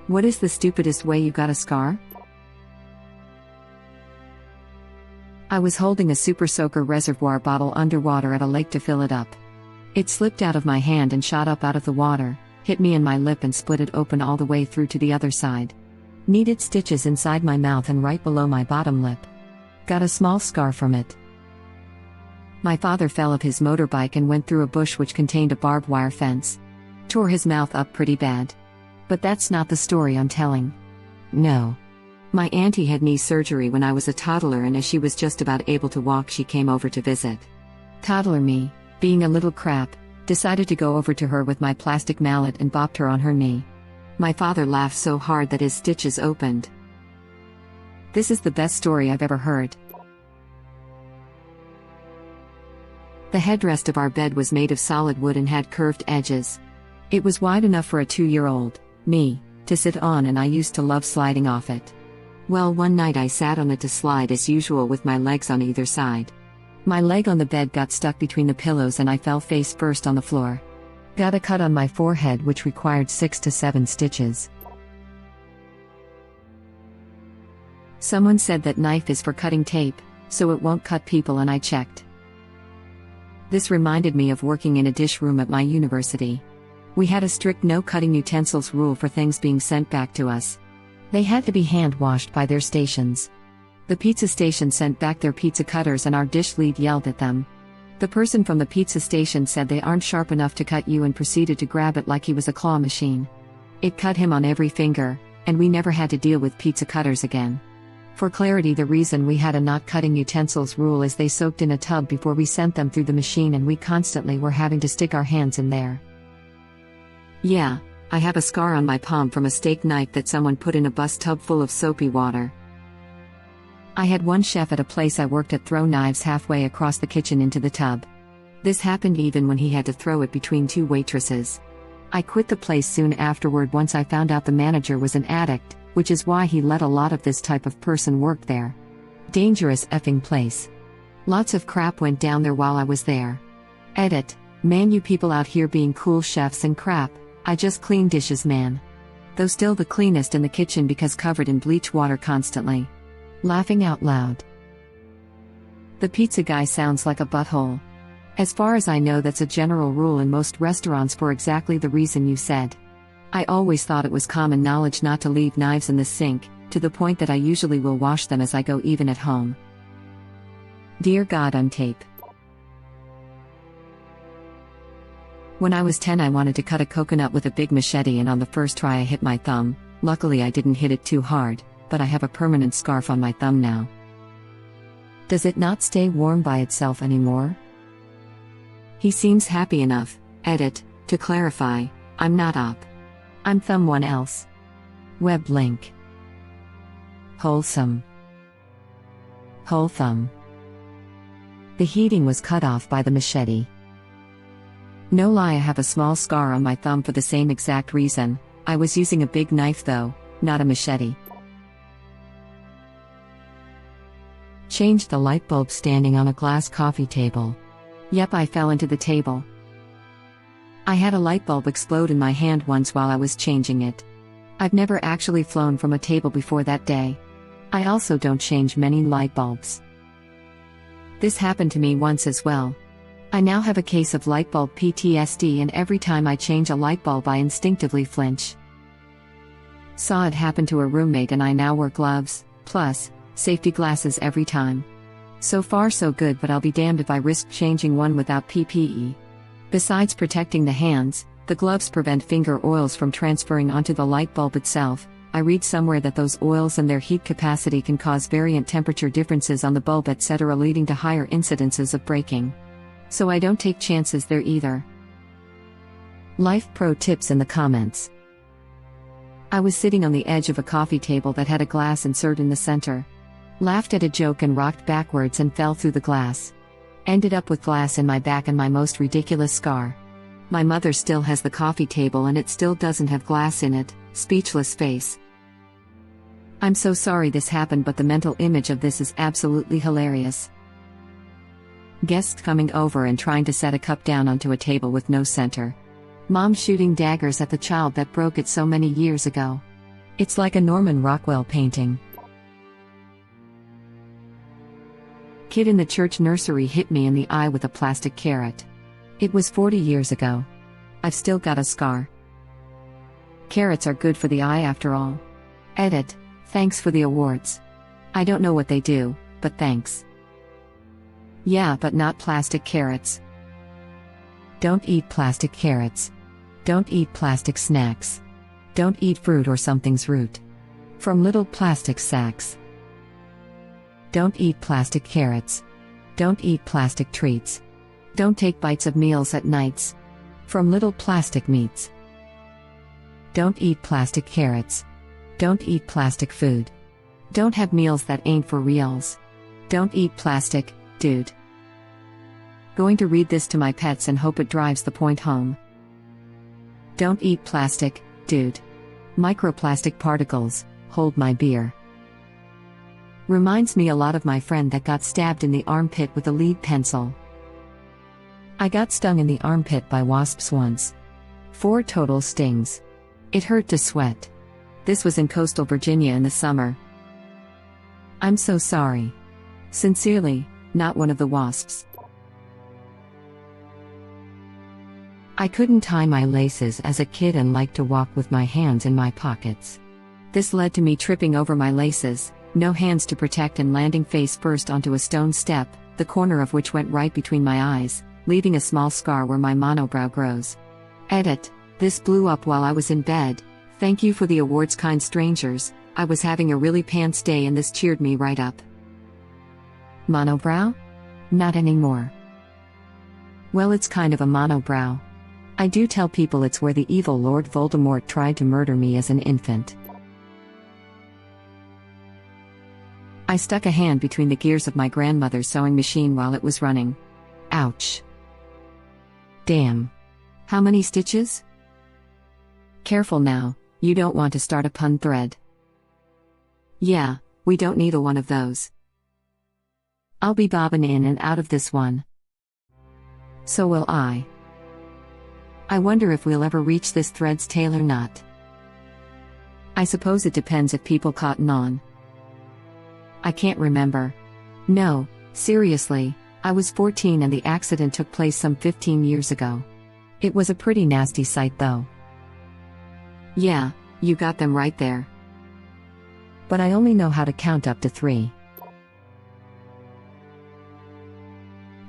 What is the stupidest way you got a scar? I was holding a Super Soaker reservoir bottle underwater at a lake to fill it up. It slipped out of my hand and shot up out of the water, hit me in my lip and split it open all the way through to the other side. Needed stitches inside my mouth and right below my bottom lip. Got a small scar from it. My father fell off his motorbike and went through a bush which contained a barbed wire fence. Tore his mouth up pretty bad. But that's not the story I'm telling. No. My auntie had knee surgery when I was a toddler, and as she was just about able to walk, she came over to visit. Toddler me, being a little crap, decided to go over to her with my plastic mallet and bopped her on her knee. My father laughed so hard that his stitches opened. This is the best story I've ever heard. The headrest of our bed was made of solid wood and had curved edges. It was wide enough for a 2-year-old, me, to sit on, and I used to love sliding off it. Well, one night I sat on it to slide as usual with my legs on either side. My leg on the bed got stuck between the pillows and I fell face first on the floor. Got a cut on my forehead which required 6 to 7 stitches. Someone said that knife is for cutting tape, so it won't cut people, and I checked. This reminded me of working in a dish room at my university. We had a strict no cutting utensils rule for things being sent back to us. They had to be hand washed by their stations. The pizza station sent back their pizza cutters and our dish lead yelled at them. The person from the pizza station said they aren't sharp enough to cut you and proceeded to grab it like he was a claw machine. It cut him on every finger, and we never had to deal with pizza cutters again. For clarity, the reason we had a not cutting utensils rule is they soaked in a tub before we sent them through the machine, and we constantly were having to stick our hands in there. Yeah, I have a scar on my palm from a steak knife that someone put in a bus tub full of soapy water. I had one chef at a place I worked at throw knives halfway across the kitchen into the tub. This happened even when he had to throw it between 2 waitresses. I quit the place soon afterward once I found out the manager was an addict, which is why he let a lot of this type of person work there. Dangerous effing place. Lots of crap went down there while I was there. Edit, man, you people out here being cool chefs and crap, I just clean dishes, man. Though still the cleanest in the kitchen because covered in bleach water constantly. Laughing out loud. The pizza guy sounds like a butthole. As far as I know, that's a general rule in most restaurants for exactly the reason you said. I always thought it was common knowledge not to leave knives in the sink, to the point that I usually will wash them as I go even at home. Dear God, I'm tape. When I was 10, I wanted to cut a coconut with a big machete, and on the first try I hit my thumb. Luckily I didn't hit it too hard, but I have a permanent scarf on my thumb now. Does it not stay warm by itself anymore? He seems happy enough. Edit, to clarify, I'm not up. I'm someone else. Web link. Wholesome. Whole thumb. The heating was cut off by the machete. No lie, I have a small scar on my thumb for the same exact reason. I was using a big knife though, not a machete. Changed the light bulb standing on a glass coffee table. Yep, I fell into the table. I had a light bulb explode in my hand once while I was changing it. I've never actually flown from a table before that day. I also don't change many light bulbs. This happened to me once as well. I now have a case of light bulb PTSD, and every time I change a light bulb I instinctively flinch. Saw it happen to a roommate, and I now wear gloves, plus safety glasses every time. So far so good, but I'll be damned if I risk changing one without PPE. Besides protecting the hands, the gloves prevent finger oils from transferring onto the light bulb itself. I read somewhere that those oils and their heat capacity can cause variant temperature differences on the bulb, etc., leading to higher incidences of breaking. So I don't take chances there either. Life pro tips in the comments. I was sitting on the edge of a coffee table that had a glass insert in the center. Laughed at a joke and rocked backwards and fell through the glass. Ended up with glass in my back and my most ridiculous scar. My mother still has the coffee table and it still doesn't have glass in it. Speechless face. I'm so sorry this happened, but the mental image of this is absolutely hilarious. Guests coming over and trying to set a cup down onto a table with no center. Mom shooting daggers at the child that broke it so many years ago. It's like a Norman Rockwell painting. Kid in the church nursery hit me in the eye with a plastic carrot. It was 40 years ago. I've still got a scar. Carrots are good for the eye after all. Edit, thanks for the awards. I don't know what they do, but thanks. Yeah, but not plastic carrots. Don't eat plastic carrots. Don't eat plastic snacks. Don't eat fruit or something's root. From little plastic sacks. Don't eat plastic carrots. Don't eat plastic treats. Don't take bites of meals at nights. From little plastic meats. Don't eat plastic carrots. Don't eat plastic food. Don't have meals that ain't for reals. Don't eat plastic, dude. Going to read this to my pets and hope it drives the point home. Don't eat plastic, dude. Microplastic particles, hold my beer. Reminds me a lot of my friend that got stabbed in the armpit with a lead pencil. I got stung in the armpit by wasps once. 4 total stings. It hurt to sweat. This was in coastal Virginia in the summer. I'm so sorry. Sincerely, not one of the wasps. I couldn't tie my laces as a kid and liked to walk with my hands in my pockets. This led to me tripping over my laces, no hands to protect, and landing face first onto a stone step, the corner of which went right between my eyes, leaving a small scar where my monobrow grows. Edit, this blew up while I was in bed. Thank you for the awards, kind strangers. I was having a really pants day and this cheered me right up. Monobrow? Not anymore. Well, it's kind of a monobrow. I do tell people it's where the evil Lord Voldemort tried to murder me as an infant. I stuck a hand between the gears of my grandmother's sewing machine while it was running. Ouch. Damn. How many stitches? Careful now, you don't want to start a pun thread. Yeah, we don't need a one of those. I'll be bobbing in and out of this one. So will I. I wonder if we'll ever reach this thread's tail or not. I suppose it depends if people cotton on. I can't remember. No, seriously, I was 14 and the accident took place some 15 years ago. It was a pretty nasty sight though. Yeah, you got them right there. But I only know how to count up to 3.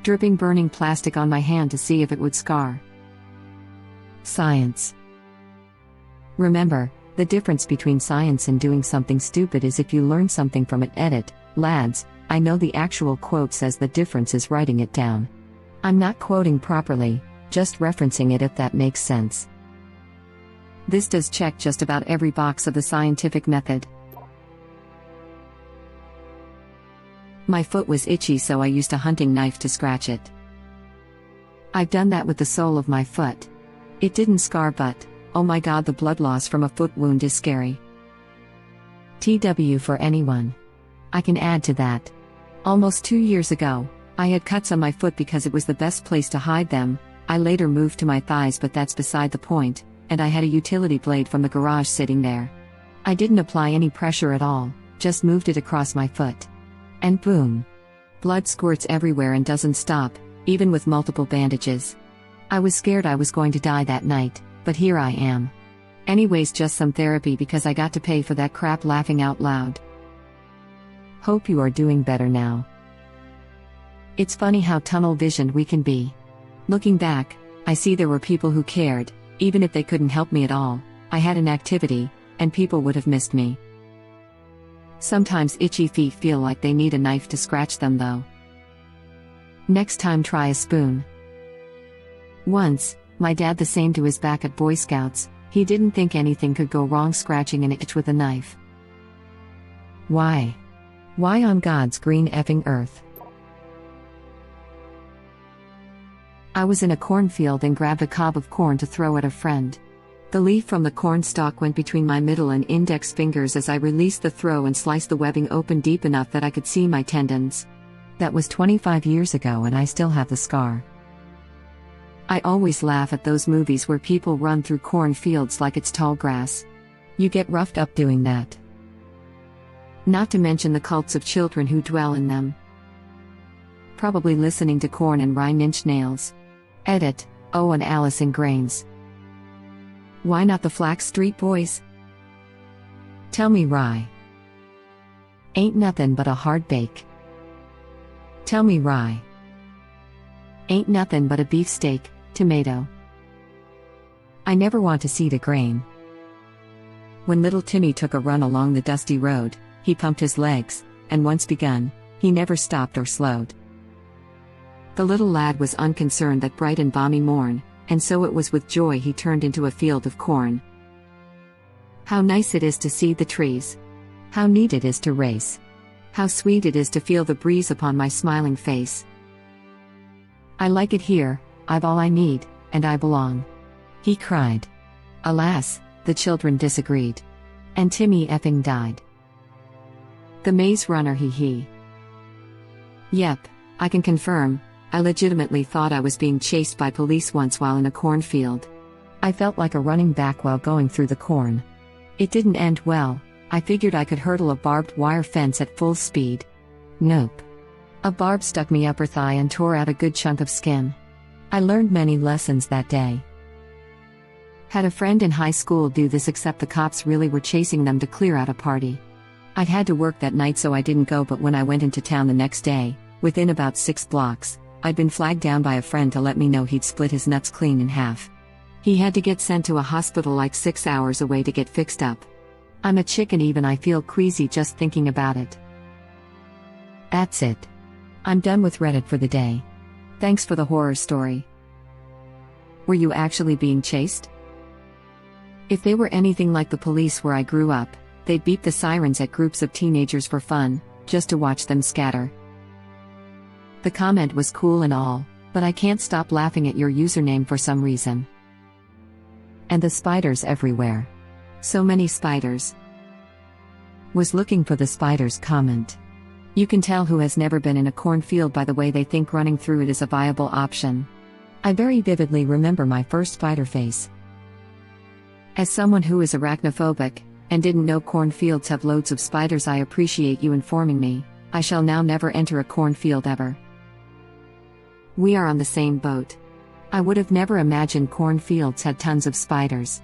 Dripping burning plastic on my hand to see if it would scar. Science. Remember, the difference between science and doing something stupid is if you learn something from it. Edit, lads, I know the actual quote says the difference is writing it down. I'm not quoting properly, just referencing it if that makes sense. This does check just about every box of the scientific method. My foot was itchy, so I used a hunting knife to scratch it. I've done that with the sole of my foot. It didn't scar, but, oh my god, the blood loss from a foot wound is scary. TW for anyone. I can add to that. Almost 2 years ago, I had cuts on my foot because it was the best place to hide them. I later moved to my thighs, but that's beside the point, and I had a utility blade from the garage sitting there. I didn't apply any pressure at all, just moved it across my foot. And boom! Blood squirts everywhere and doesn't stop, even with multiple bandages. I was scared I was going to die that night, but here I am. Anyways, just some therapy because I got to pay for that crap, laughing out loud. Hope you are doing better now. It's funny how tunnel-visioned we can be. Looking back, I see there were people who cared, even if they couldn't help me at all. I had an activity, and people would have missed me. Sometimes itchy feet feel like they need a knife to scratch them though. Next time try a spoon. Once, my dad the same to his back at Boy Scouts, he didn't think anything could go wrong scratching an itch with a knife. Why? Why on God's green effing earth? I was in a cornfield and grabbed a cob of corn to throw at a friend. The leaf from the corn stalk went between my middle and index fingers as I released the throw and sliced the webbing open deep enough that I could see my tendons. That was 25 years ago and I still have the scar. I always laugh at those movies where people run through cornfields like it's tall grass. You get roughed up doing that. Not to mention the cults of children who dwell in them. Probably listening to Korn and Nine Inch Nails. Edit, oh, and Alice in Grains. Why not the Flax Street Boys? Tell me rye. Ain't nothing but a hard bake. Tell me rye. Ain't nothing but a beefsteak, tomato. I never want to see the grain. When little Timmy took a run along the dusty road, he pumped his legs, and once begun, he never stopped or slowed. The little lad was unconcerned that bright and balmy morn, and so it was with joy he turned into a field of corn. How nice it is to see the trees. How neat it is to race. How sweet it is to feel the breeze upon my smiling face. I like it here, I've all I need, and I belong, he cried. Alas, the children disagreed. And Timmy effing died. The maze runner he. Yep, I can confirm, I legitimately thought I was being chased by police once while in a cornfield. I felt like a running back while going through the corn. It didn't end well. I figured I could hurdle a barbed wire fence at full speed. Nope. A barb stuck me upper thigh and tore out a good chunk of skin. I learned many lessons that day. Had a friend in high school do this, except the cops really were chasing them to clear out a party. I'd had to work that night so I didn't go, but when I went into town the next day, within about 6 blocks, I'd been flagged down by a friend to let me know he'd split his nuts clean in half. He had to get sent to a hospital like 6 hours away to get fixed up. I'm a chick and even I feel queasy just thinking about it. That's it. I'm done with Reddit for the day. Thanks for the horror story. Were you actually being chased? If they were anything like the police where I grew up, they'd beep the sirens at groups of teenagers for fun, just to watch them scatter. The comment was cool and all, but I can't stop laughing at your username for some reason. And the spiders everywhere. So many spiders. Was looking for the spiders comment. You can tell who has never been in a cornfield by the way they think running through it is a viable option. I very vividly remember my first spider face. As someone who is arachnophobic, and didn't know cornfields have loads of spiders, I appreciate you informing me. I shall now never enter a cornfield ever. We are on the same boat. I would have never imagined cornfields had tons of spiders.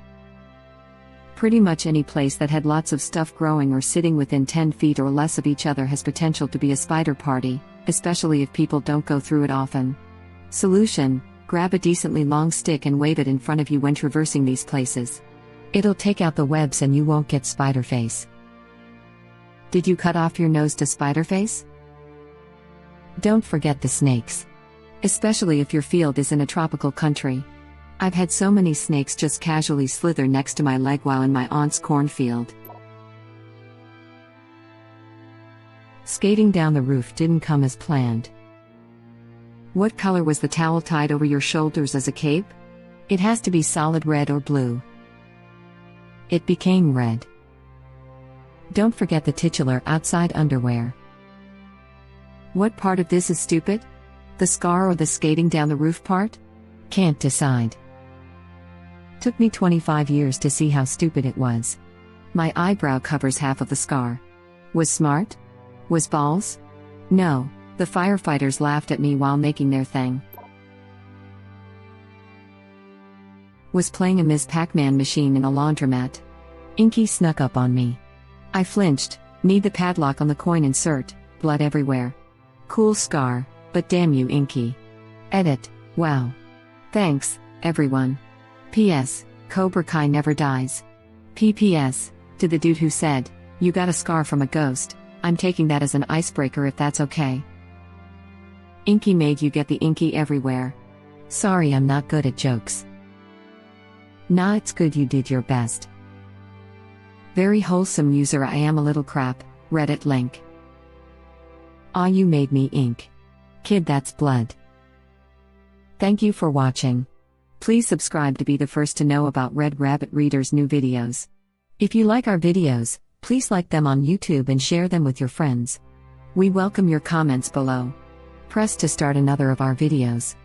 Pretty much any place that had lots of stuff growing or sitting within 10 feet or less of each other has potential to be a spider party, especially if people don't go through it often. Solution: grab a decently long stick and wave it in front of you when traversing these places. It'll take out the webs and you won't get spider face. Did you cut off your nose to spider face? Don't forget the snakes. Especially if your field is in a tropical country. I've had so many snakes just casually slither next to my leg while in my aunt's cornfield. Skating down the roof didn't come as planned. What color was the towel tied over your shoulders as a cape? It has to be solid red or blue. It became red. Don't forget the titular outside underwear. What part of this is stupid? The scar or the skating down the roof part? Can't decide. Took me 25 years to see how stupid it was. My eyebrow covers half of the scar. Was smart? Was balls? No, the firefighters laughed at me while making their thing. Was playing a Ms. Pac-Man machine in a laundromat. Inky snuck up on me. I flinched, need the padlock on the coin insert, blood everywhere. Cool scar, but damn you Inky. Edit, wow. Thanks, everyone. P.S. Cobra Kai never dies. P.P.S. To the dude who said, you got a scar from a ghost, I'm taking that as an icebreaker if that's okay. Inky made you get the inky everywhere. Sorry, I'm not good at jokes. Nah, it's good you did your best. Very wholesome user, I am a little crap, Reddit link. Aw, you made me ink. Kid, that's blood. Thank you for watching. Please subscribe to be the first to know about Red Rabbit Reader's new videos. If you like our videos, please like them on YouTube and share them with your friends. We welcome your comments below. Press to start another of our videos.